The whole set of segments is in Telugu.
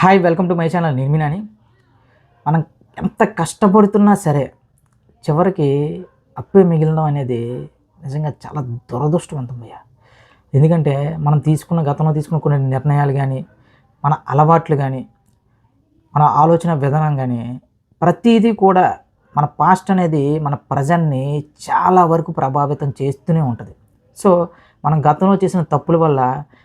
Hi, welcome to my channel నిర్మినాని. మనం ఎంత కష్టపడుతున్నా సరే చివరికి అప్పే మిగిలడం అనేది నిజంగా చాలా దురదృష్టవంతం భయ్యా. ఎందుకంటే మనం గతంలో తీసుకున్న కొన్ని నిర్ణయాలు కానీ, మన అలవాట్లు కానీ, మన ఆలోచన విధానం కానీ ప్రతీదీ కూడా మన పాస్ట్ అనేది మన ప్రజెంట్‌ని చాలా వరకు ప్రభావితం చేస్తూనే ఉంటది. సో, మనం గతంలో చేసిన తప్పుల వల్ల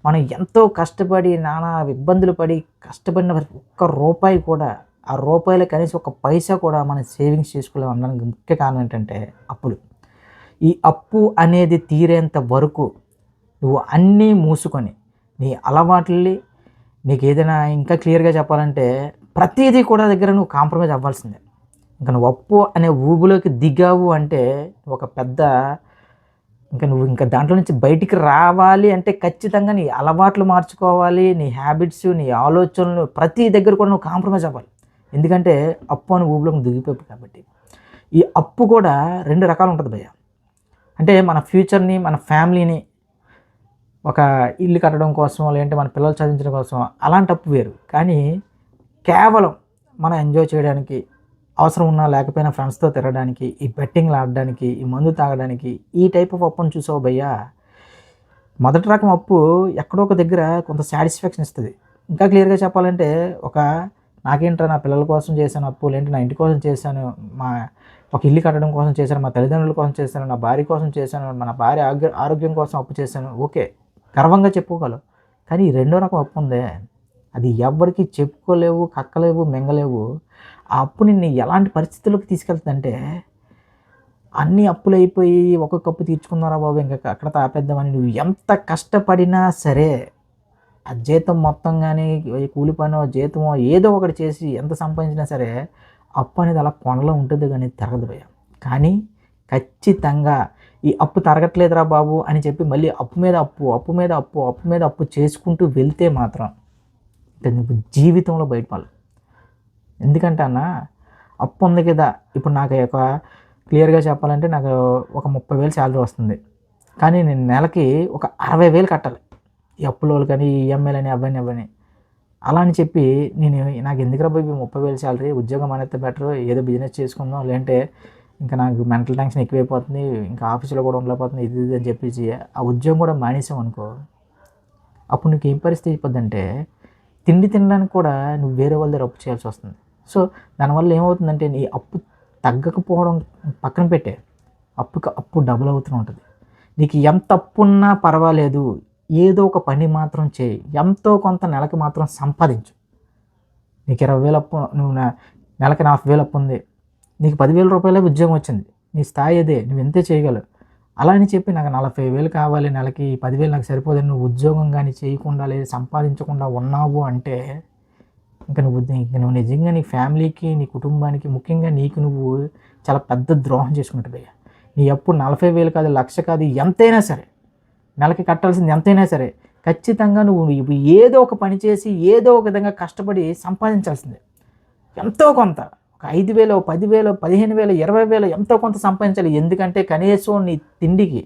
మనం ఎంతో కష్టపడి నానా ఇబ్బందులు పడి కష్టపడిన ఒక్క రూపాయి కూడా, ఆ రూపాయిలో కనీసం ఒక పైసా కూడా మనం సేవింగ్స్ చేసుకోలేము అనడానికి ముఖ్య కారణం ఏంటంటే అప్పులు. ఈ అప్పు అనేది తీరేంత వరకు నువ్వు అన్నీ మూసుకొని నీ అలవాట్లని, నీకేదైనా ఇంకా క్లియర్‌గా చెప్పాలంటే ప్రతీదీ కూడా దగ్గర నువ్వు కాంప్రమైజ్ అవ్వాల్సిందే. ఇంక నువ్వు అప్పు అనే ఊబిలోకి దిగావు అంటే ఒక పెద్ద నువ్వు దాంట్లో నుంచి బయటికి రావాలి అంటే ఖచ్చితంగా నీ అలవాట్లు మార్చుకోవాలి. నీ హ్యాబిట్స్, నీ ఆలోచనలు ప్రతి దగ్గర కూడా నువ్వు కాంప్రమైజ్ అవ్వాలి. ఎందుకంటే అప్పు అని ఊబిలోకి దిగిపోయావు కాబట్టి. ఈ అప్పు కూడా 2 రకాలు ఉంటది భయ్యా. అంటే మన ఫ్యూచర్‌ని, మన ఫ్యామిలీని ఒక ఇల్లు కట్టడం కోసమో, లేదంటే మన పిల్లలు చదివించడం కోసమో అలాంటి అప్పు వేరు. కానీ కేవలం మనం ఎంజాయ్ చేయడానికి, అవసరం ఉన్నా లేకపోయినా ఫ్రెండ్స్‌తో తిరగడానికి, ఈ బెట్టింగ్‌లు ఆడడానికి, ఈ మందు తాగడానికి ఈ టైప్ ఆఫ్ అప్పుని చూసావా భయ్యా, మొదటి రకం అప్పు ఎక్కడో ఒక దగ్గర కొంత సాటిస్ఫాక్షన్ ఇస్తది. ఇంకా క్లియర్‌గా చెప్పాలంటే నాకేంట్రా నా పిల్లల కోసం చేశాను అప్పు, లేదంటే నా ఇంటి కోసం చేశాను, ఒక ఇల్లు కట్టడం కోసం చేశాను, మా తల్లిదండ్రుల కోసం చేశాను, నా భార్య కోసం చేశాను, మన భార్య ఆరోగ్యం కోసం అప్పు చేశాను. ఓకే, గర్వంగా చెప్పుకోగలవు. కానీ ఈ రెండో రకం అప్పు ఉందే, అది ఎవ్వరికీ చెప్పుకోలేవు, కక్కలేవు, మింగలేవు. ఆ అప్పు నిన్ను ఎలాంటి పరిస్థితుల్లోకి తీసుకెళ్తుందంటే, అన్నీ అప్పులైపోయి ఒక్కొక్క అప్పు తీర్చుకుందాంరా బాబు ఇంక అక్కడితో ఆపేద్దామని నువ్వు ఎంత కష్టపడినా సరే, ఆ జీతం మొత్తం గానీ, కూలి పనో, జీతమో ఏదో ఒకటి చేసి ఎంత సంపాదించినా సరే, అప్పు అనేది అలా కొండలో ఉంటుంది గానీ తరగదు భయ్యా. కానీ ఖచ్చితంగా ఈ అప్పు తరగట్లేదురా బాబు అని చెప్పి మళ్ళీ అప్పు మీద అప్పు, అప్పు మీద అప్పు, అప్పు మీద అప్పు చేసుకుంటూ వెళ్తే మాత్రం ఇక నువ్వు జీవితంలో బయటపడలేవు. ఎందుకంటే అన్న, అప్పు ఉంది కదా, ఇప్పుడు నాకు క్లియర్‌గా చెప్పాలంటే నాకు ఒక 30,000 శాలరీ వస్తుంది. కానీ నేను నెలకి ఒక 60,000 కట్టాలి. ఈ అప్పులోళ్ళు కానీ, ఈఎంఐలని అవని. అలా అని చెప్పి నాకు ఎందుకురా బాబు 30,000 శాలరీ, ఉద్యోగం మానేస్తే బెటరు, ఏదో బిజినెస్ చేసుకుందాం, లేదంటే ఇంకా నాకు మెంటల్ టెన్షన్ ఎక్కువైపోతుంది, ఇంకా ఆఫీస్‌లో కూడా ఉండలేకపోతుంది, ఇది అని చెప్పేసి ఆ ఉద్యోగం కూడా మానేసామనుకో, అప్పుడు నీకు ఏం పరిస్థితి అయిపోద్దంటే తిండి తినడానికి కూడా నువ్వు వేరే వాళ్ళ దగ్గర అప్పు చేయాల్సి వస్తుంది. సో, దానివల్ల ఏమవుతుందంటే నీ అప్పు తగ్గకపోవడం పక్కన పెట్టే, అప్పు డబుల్ అవుతూనే ఉంటుంది. నీకు ఎంత అప్పున్నా పర్వాలేదు, ఏదో ఒక పని మాత్రం చేయి, ఎంతో కొంత నెలకి మాత్రం సంపాదించు. నీకు 20,000 అప్పు, నువ్వు నెలకి 40,000 అప్పు ఉంది, నీకు 10,000 రూపాయలే ఉద్యోగం వచ్చింది, నీ స్థాయి అదే, నువ్వు ఇంతే చేయగలవు. అలా అని చెప్పి నాకు 40,000 కావాలి నెలకి, 10,000 నాకు సరిపోదని నువ్వు ఉద్యోగం కానీ చేయకుండా, లేదా సంపాదించకుండా ఉన్నావు అంటే ఇంక నువ్వు నిజంగా నీ ఫ్యామిలీకి, నీ కుటుంబానికి, ముఖ్యంగా నీకు నువ్వు చాలా పెద్ద ద్రోహం చేసుకున్నట్టు భయ్యా. నీ అప్పు 40,000 కాదు, 1,00,000 కాదు, ఎంతైనా సరే, నెలకి కట్టాల్సింది ఎంతైనా సరే, ఖచ్చితంగా నువ్వు ఏదో ఒక పని చేసి, ఏదో ఒక విధంగా కష్టపడి సంపాదించాల్సిందే. ఎంతో కొంత, ఒక 5,000, 10,000, 15,000, 20,000 ఎంతో కొంత సంపాదించాలి. ఎందుకంటే కనీసం నీ తిండికి,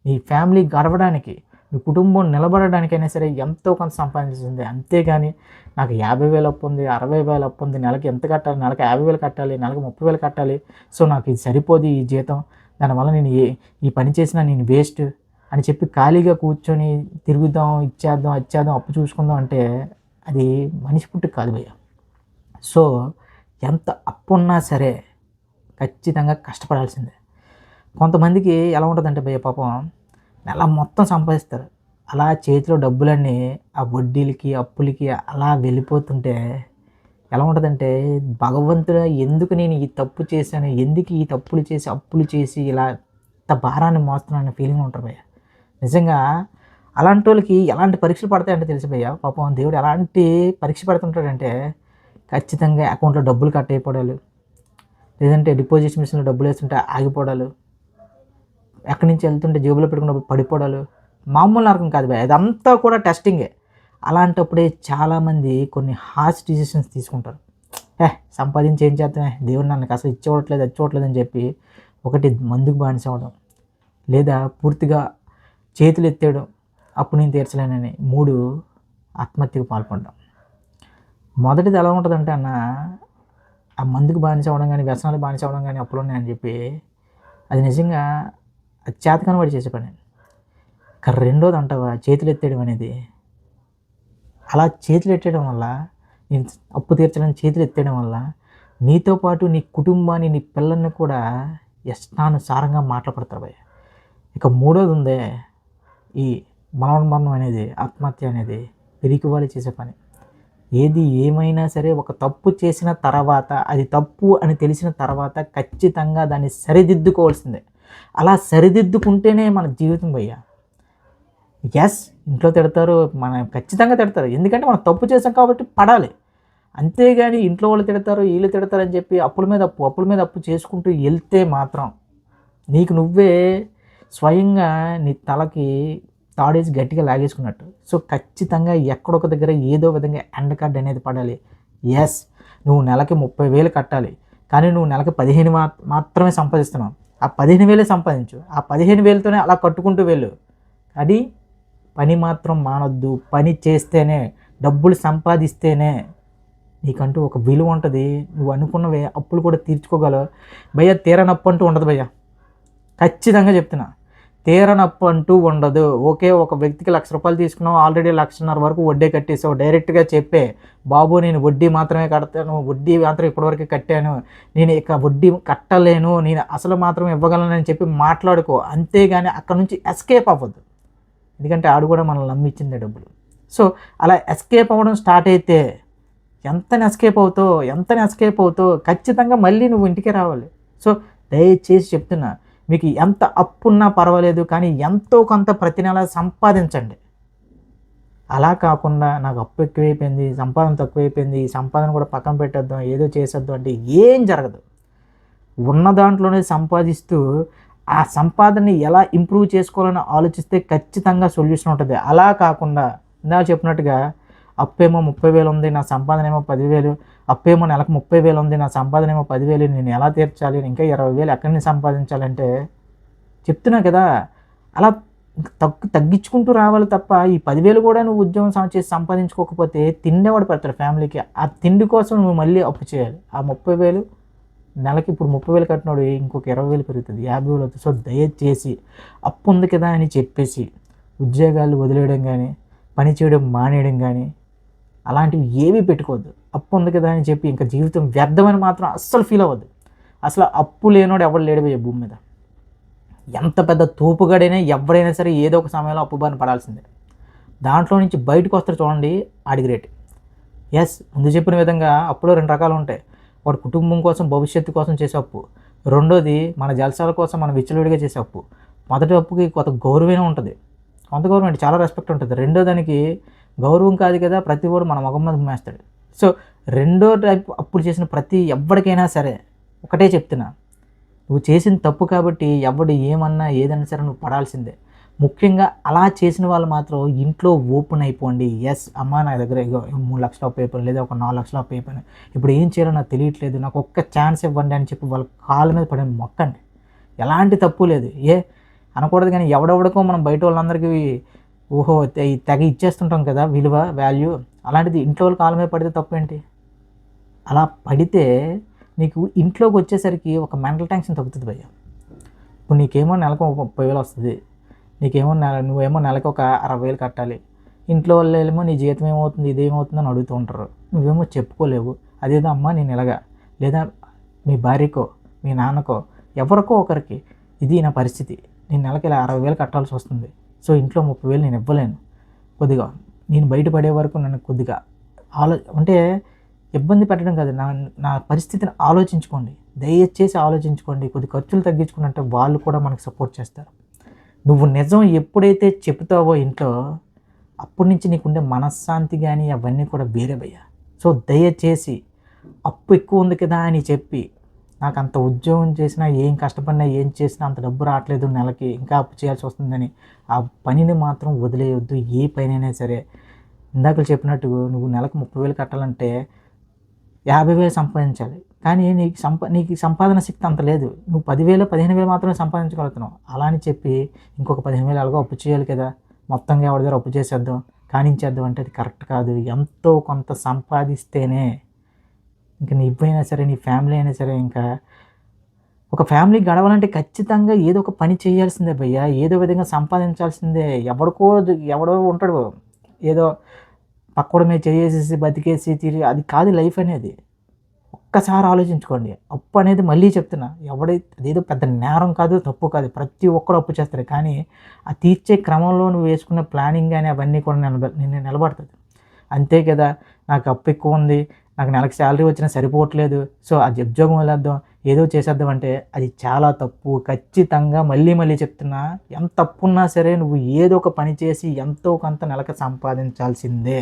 నీ ఫ్యామిలీ గడవడానికి, నీ కుటుంబం నిలబడడానికైనా సరే ఎంతో కొంత సంపాదించాల్సిందే. అంతేగాని నాకు 50,000 అప్పు ఉంది, 60,000 అప్పు ఉంది, నెలకి ఎంత కట్టాలి, నెలకి 50,000 కట్టాలి, నెలకి 30,000 కట్టాలి, సో నాకు ఇది సరిపోదు ఈ జీతం, దానివల్ల నేను ఈ పని చేసినా నేను వేస్ట్ అని చెప్పి ఖాళీగా కూర్చొని తిరుగుదాం, ఇచ్చేద్దాం, అచ్చేద్దాం, అప్పు చూసుకుందాం అంటే అది మనిషి పుట్టుక కాదు భయ్యా. సో, ఎంత అప్పున్నా సరే ఖచ్చితంగా కష్టపడాల్సిందే. కొంతమందికి ఎలా ఉంటుందంటే భయ్యా, పాపం నెల మొత్తం సంపాదిస్తారు, అలా చేతిలో డబ్బులన్నీ ఆ వడ్డీలకి, అప్పులకి అలా వెళ్ళిపోతుంటే ఎలా ఉంటుందంటే, భగవంతుడా ఎందుకు నేను ఈ తప్పు చేశాను, ఎందుకు ఈ తప్పులు చేసి, అప్పులు చేసి ఇలా ఇంత భారాన్ని మోస్తున్నాను ఫీలింగ్ ఉంటుంది భయ్యా. నిజంగా అలాంటోళ్ళకి ఎలాంటి పరీక్షలు పడతాయంటే తెలుసు భయ్యా. పాపం దేవుడు ఎలాంటి పరీక్ష పెడుతుంటాడంటే, ఖచ్చితంగా అకౌంట్‌లో డబ్బులు కట్ అయిపోవడాలు, లేదంటే డిపాజిట్ మిషన్‌లో డబ్బులు వేస్తుంటే ఆగిపోవడాలు, ఎక్కడి నుంచి వెళ్తుంటే జేబులో పెట్టుకున్నప్పుడు పడిపోవడాలు, మామూలు నరకం కాదు భయ్యా, ఇదంతా కూడా టెస్టింగే. అలాంటప్పుడే చాలామంది కొన్ని హార్ష్ డిసిషన్స్ తీసుకుంటారు. సంపాదించి ఏం చేద్దామే, దేవుడు నన్ను అసలు ఇచ్చేవట్లేదు, అది చూడట్లేదు అని చెప్పి ఒకటి మందుకు బానిస అవ్వడం, లేదా పూర్తిగా చేతులు ఎత్తేయడం అప్పు నేను తీర్చలేనని, 3 ఆత్మహత్యకు పాల్పడడం. మొదటిది ఎలా ఉంటుందంటే అన్న, ఆ మందుకు బానిస అవ్వడం కానీ, వ్యసనాలకు బానిస అవ్వడం కానీ అప్పులున్నాయని చెప్పి అది నిజంగా అది చేతకాని వాడు చేసే పని. ఇక రెండోది అంటావా చేతులు ఎత్తేయడం అనేది, అలా చేతులు ఎత్తేయడం వల్ల, నేను అప్పు తీర్చడానికి చేతులు ఎత్తేయడం వల్ల నీతో పాటు నీ కుటుంబాన్ని, నీ పిల్లల్ని కూడా ఇష్టానుసారంగా మాట్లాడతారు భయ్య. ఇక మూడోది ఉందే, ఈ మనోన్మరణం అనేది, ఆత్మహత్య అనేది పిరికివాళ్ళు చేసే పని. ఏది ఏమైనా సరే ఒక తప్పు చేసిన తర్వాత, అది తప్పు అని తెలిసిన తర్వాత ఖచ్చితంగా దాన్ని సరిదిద్దుకోవాల్సిందే. అలా సరిదిద్దుకుంటేనే మన జీవితం భయ్య. యెస్, ఇంట్లో తిడతారు, ఖచ్చితంగా తిడతారు. ఎందుకంటే మనం తప్పు చేసాం కాబట్టి పడాలి. అంతేగాని ఇంట్లో వాళ్ళు తిడతారు, వీళ్ళు తిడతారు అని చెప్పి అప్పుల మీద అప్పు, అప్పుల మీద అప్పు చేసుకుంటూ వెళ్తే మాత్రం నీకు నువ్వే స్వయంగా నీ తలకి తాడేసి గట్టిగా లాగేసుకున్నట్టు. సో ఖచ్చితంగా ఎక్కడొక దగ్గర ఏదో విధంగా ఎండ్ కార్డ్ అనేది పడాలి. యెస్, నువ్వు నెలకి 30,000 కట్టాలి, కానీ నువ్వు నెలకి 15 మాత్రమే సంపాదిస్తున్నావు. ఆ 15,000 సంపాదించు, ఆ 15,000తోనే అలా కట్టుకుంటూ వెళ్ళు. అది పని మాత్రం మానొద్దు. పని చేస్తేనే, డబ్బులు సంపాదిస్తేనే నీకంటూ ఒక విలువ ఉంటుంది. నువ్వు అనుకున్నవే అప్పులు కూడా తీర్చుకోగలవు భయ్య. తీరనప్పు అంటూ ఉండదు భయ్య, ఖచ్చితంగా చెప్తున్నా. తీరనప్పు అంటూ ఉండదు. ఓకే, ఒక వ్యక్తికి ₹1,00,000 తీసుకున్నావు, ఆల్రెడీ 1,50,000 వరకు వడ్డీ కట్టేసావు. డైరెక్ట్గా చెప్పే, బాబు నేను వడ్డీ మాత్రమే కడతాను, వడ్డీ మాత్రం ఇప్పటివరకు కట్టాను, నేను ఇక వడ్డీ కట్టలేను, నేను అసలు మాత్రం ఇవ్వగలనని చెప్పి మాట్లాడుకో. అంతేగాని అక్కడ నుంచి ఎస్కేప్ అవ్వద్దు. ఎందుకంటే ఆడు కూడా మనల్ని నమ్మిచ్చిందే డబ్బులు. సో అలా ఎస్కేప్ అవ్వడం స్టార్ట్ అయితే ఎంతని ఎస్కేప్ అవుతావు ఖచ్చితంగా మళ్ళీ నువ్వు ఇంటికే రావాలి. సో దయచేసి చెప్తున్నా, మీకు ఎంత అప్పున్నా పర్వాలేదు, కానీ ఎంతో కొంత ప్రతి నెల సంపాదించండి. అలా కాకుండా నాకు అప్పు ఎక్కువైపోయింది, సంపాదన తక్కువైపోయింది, ఈ సంపాదన కూడా పక్కన పెట్టేద్దాం, ఏదో చేసేద్దాం అంటే ఏం జరగదు. ఉన్న దాంట్లోనే సంపాదిస్తూ ఆ సంపాదనని ఎలా ఇంప్రూవ్ చేసుకోవాలని ఆలోచిస్తే ఖచ్చితంగా సొల్యూషన్ ఉంటుంది. అలా కాకుండా ఇందాక చెప్పినట్టుగా అప్పేమో 30,000 ఉంది, నా సంపాదన ఏమో 10,000, అప్పేమో నెలకు 30,000 ఉంది, నా సంపాదన ఏమో 10,000, నేను ఎలా తీర్చాలి, ఇంకా 20,000 ఎక్కడి నుంచి సంపాదించాలంటే చెప్తున్నా కదా, అలా తగ్గించుకుంటూ రావాలి తప్ప ఈ 10,000 కూడా నువ్వు ఉద్యోగం చేసి సంపాదించుకోకపోతే తిండేవాడు పెడతాడు ఫ్యామిలీకి. ఆ తిండి కోసం నువ్వు మళ్ళీ అప్పు చేయాలి. ఆ 30,000 నెలకి ఇప్పుడు 30,000 కట్టినోడు ఇంకొక 20,000 పెరుగుతుంది, 50,000 అవుతుంది. సో దయచేసి అప్పు ఉంది కదా అని చెప్పేసి ఉద్యోగాలు వదిలేయడం కానీ, పని చేయడం మానేయడం కానీ అలాంటివి ఏమీ పెట్టుకోవద్దు. అప్పు ఉంది కదా అని చెప్పి ఇంకా జీవితం వ్యర్థమని మాత్రం అస్సలు ఫీల్ అవ్వద్దు. అసలు అప్పు లేనోడు ఎవడు లేడు భూమి మీద. ఎంత పెద్ద తోపుగాడైనా ఎవరైనా సరే ఏదో ఒక సమయంలో అప్పు బారిన పడాల్సిందే. దాంట్లో నుంచి బయటకు వస్తారు చూడండి, ఆడి గ్రేట్. ఎస్, ముందు చెప్పిన విధంగా అప్పులో 2 రకాలు ఉంటాయి. వాడు కుటుంబం కోసం, భవిష్యత్తు కోసం చేసే అప్పు. రెండోది మన జలసాల కోసం మనం విచ్చలవిడిగా చేసే అప్పు. మొదటి అప్పుకి కొంత గౌరవమే ఉంటుంది, కొంత గౌరవం అంటే చాలా రెస్పెక్ట్ ఉంటుంది. రెండో దానికి గౌరవం కాదు కదా, ప్రతి వాడు మన మొగం మీద ఉమ్మేస్తాడు. సో రెండో టైప్ అప్పులు చేసిన ప్రతి ఎవ్వడికైనా సరే ఒకటే చెప్తున్నా, నువ్వు చేసిన తప్పు కాబట్టి ఎవడు ఏమన్నా ఏదైనా సరే నువ్వు పడాల్సిందే. ముఖ్యంగా అలా చేసిన వాళ్ళు మాత్రం ఇంట్లో ఓపెన్ అయిపోండి. ఎస్ అమ్మ, నా దగ్గర 3 లక్షలు అప్పు అయిపోయాను, లేదా ఒక 4 లక్షలు అప్పు అయిపోయాను, ఇప్పుడు ఏం చేయాలో నాకు తెలియట్లేదు, నాకు ఒక్క ఛాన్స్ ఇవ్వండి అని చెప్పి వాళ్ళ కాళ్ళ మీద పడిన మొక్కండి. ఎలాంటి తప్పు లేదు. అనకూడదు, కానీ ఎవడెవడికో మనం బయట వాళ్ళందరికీ తెగ ఇచ్చేస్తుంటాం కదా విలువ, వాల్యూ. అలాంటిది ఇంట్లో వాళ్ళ కాళ్ళ మీద పడితే తప్పు ఏంటి? అలా పడితే నీకు ఇంట్లోకి వచ్చేసరికి ఒక మెంటల్ టెన్షన్ తగ్గుతుంది భయ్య. ఇప్పుడు నీకేమో నెలకు 30,000 వస్తుంది, నువ్వేమో నెలకు ఒక 60,000 కట్టాలి. ఇంట్లో వాళ్ళేమో నీ జీతం ఏమవుతుంది, ఇదేమవుతుంది అని అడుగుతూ ఉంటారు. నువ్వేమో చెప్పుకోలేవు. అదేదో అమ్మ నేను ఇలాగా, లేదా మీ భార్యకో, మీ నాన్నకో, ఎవరికో ఒకరికి ఇది నా పరిస్థితి, నేను నెలకి ఇలా 60,000 కట్టాల్సి వస్తుంది. సో ఇంట్లో 30,000 నేను ఇవ్వలేను, కొద్దిగా నేను బయటపడే వరకు నన్ను కొద్దిగా అంటే ఇబ్బంది పెట్టడం కాదు, నా పరిస్థితిని ఆలోచించుకోండి, దయచేసి ఆలోచించుకోండి. కొద్ది ఖర్చులు తగ్గించుకున్నట్టే వాళ్ళు కూడా మనకు సపోర్ట్ చేస్తారు. నువ్వు నిజం ఎప్పుడైతే చెప్తావో ఇంట్లో, అప్పటి నుంచి నీకుండే మనశ్శాంతి కానీ అవన్నీ కూడా వేరే భయ్య. సో దయచేసి అప్పు ఎక్కువ ఉంది కదా అని చెప్పి, నాకు అంత ఉద్యోగం చేసినా, ఏం కష్టపడినా, ఏం చేసినా అంత డబ్బు రావట్లేదు, నెలకి ఇంకా అప్పు చేయాల్సి వస్తుందని ఆ పనిని మాత్రం వదిలేయొద్దు. ఏ పనైనా సరే ఇందాక చెప్పినట్టు నువ్వు నెలకు 30,000 కట్టాలంటే 50,000 సంపాదించాలి. కానీ నీకు సంపాదన శక్తి అంత లేదు. నువ్వు 10,000, 15,000 మాత్రమే సంపాదించగలుగుతున్నావు. అలా అని చెప్పి ఇంకొక 15,000 అలాగో అప్పు చేయాలి కదా, మొత్తంగా ఎవరి దగ్గర అప్పు చేసేద్దాం, కానించేద్దాం అంటే అది కరెక్ట్ కాదు. ఎంతో కొంత సంపాదిస్తేనే ఇంక నువ్వైనా సరే, నీ ఫ్యామిలీ అయినా సరే ఇంకా ఒక ఫ్యామిలీ గడవాలంటే ఖచ్చితంగా ఏదో ఒక పని చేయాల్సిందే భయ్యా. ఏదో విధంగా సంపాదించాల్సిందే. ఎవడో ఉంటాడు. ఏదో పక్కోడి మీద చెయ్యేసేసి బతికేసి అది కాదు లైఫ్ అనేది. ఒక్కసారి ఆలోచించుకోండి. అప్పు అనేది మళ్ళీ చెప్తున్నా. అదేదో పెద్ద నేరం కాదు, తప్పు కాదు. ప్రతి ఒక్కడు అప్పు చేస్తారు. కానీ ఆ తీర్చే క్రమంలో నువ్వు వేసుకున్న ప్లానింగ్ గాని అవన్నీ కూడా నిన్ను నిలబడతది. అంతే కదా! నాకు అప్పు ఎక్కువుంది. నాకు నెలకు సాలరీ వచ్చినా సరిపోవట్లేదు. సో, అది ఉద్యోగం వదిలేద్దాం. ఏదో చేసేద్దాం అంటే అది చాలా తప్పు. ఖచ్చితంగా మళ్ళీ మళ్ళీ చెప్తున్నా. ఎంత అప్పున్నా సరే నువ్వు ఏదో ఒక పని చేసి ఎంతో కొంత నెలకు సంపాదించాల్సిందే.